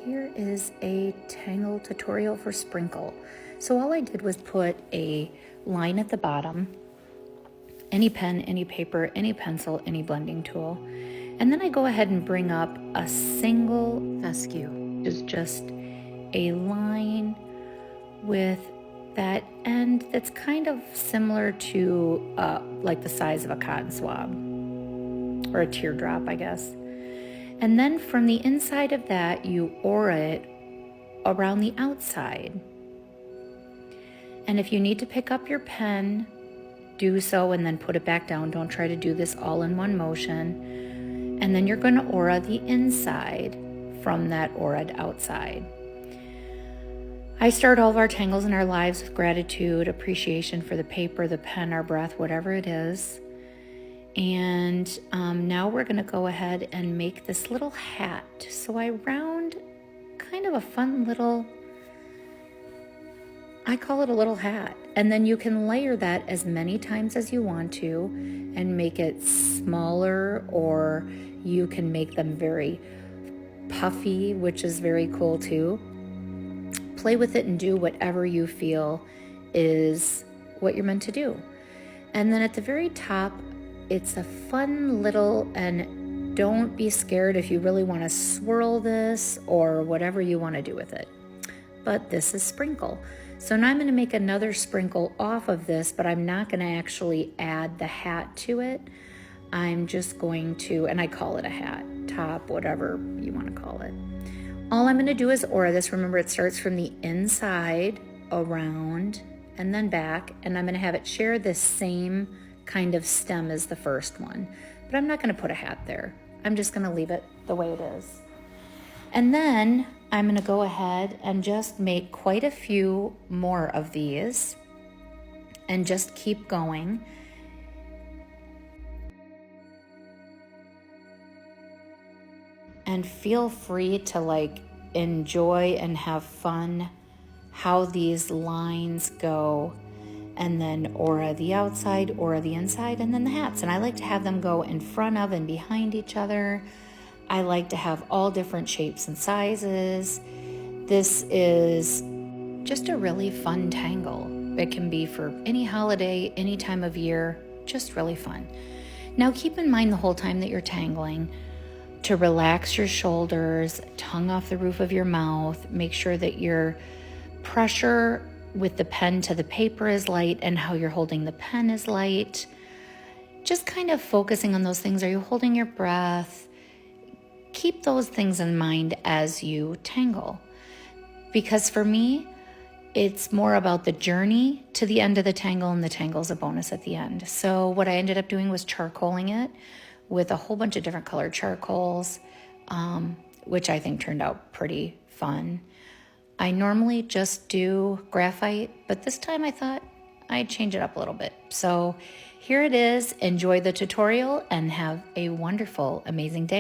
here is a Tangle tutorial for sprinkle. So all I did was put a line at the bottom, any pen, any paper, any pencil, any blending tool. And then I go ahead and bring up a single fescue, which is just a line with that end that's kind of similar to like the size of a cotton swab or a teardrop, I guess. And then from the inside of that, you aura it around the outside. And if you need to pick up your pen, do so and then put it back down. Don't try to do this all in one motion. And then you're going to aura the inside from that auraed outside. I start all of our tangles in our lives with gratitude, appreciation for the paper, the pen, our breath, whatever it is. And now we're going to go ahead and make this little hat. So I round kind of a fun little, I call it a little hat. And then you can layer that as many times as you want to and make it smaller, or you can make them very puffy, which is very cool too. Play with it and do whatever you feel is what you're meant to do. And then at the very top, it's a fun little, and don't be scared if you really want to swirl this or whatever you want to do with it. But this is sprinkle. So now I'm going to make another sprinkle off of this, but I'm not going to actually add the hat to it. I'm just going to, and I call it a hat, top, whatever you want to call it. All I'm going to do is aura this. Remember, it starts from the inside, around, and then back. And I'm going to have it share this same kind of stem as the first one. But I'm not going to put a hat there. I'm just going to leave it the way it is. And then I'm going to go ahead and just make quite a few more of these and just keep going. And feel free to enjoy and have fun how these lines go, and then aura the outside, aura the inside, and then the hats. And I like to have them go in front of and behind each other. I like to have all different shapes and sizes. This is just a really fun tangle. It can be for any holiday, any time of year, just really fun. Now keep in mind the whole time that you're tangling to relax your shoulders, tongue off the roof of your mouth. Make sure that your pressure with the pen to the paper is light and how you're holding the pen is light. Just kind of focusing on those things. Are you holding your breath? Keep those things in mind as you tangle. Because for me, it's more about the journey to the end of the tangle, and the tangle's a bonus at the end. So what I ended up doing was charcoaling it with a whole bunch of different colored charcoals, which I think turned out pretty fun. I normally just do graphite, but this time I thought I'd change it up a little bit. So here it is. Enjoy the tutorial and have a wonderful, amazing day.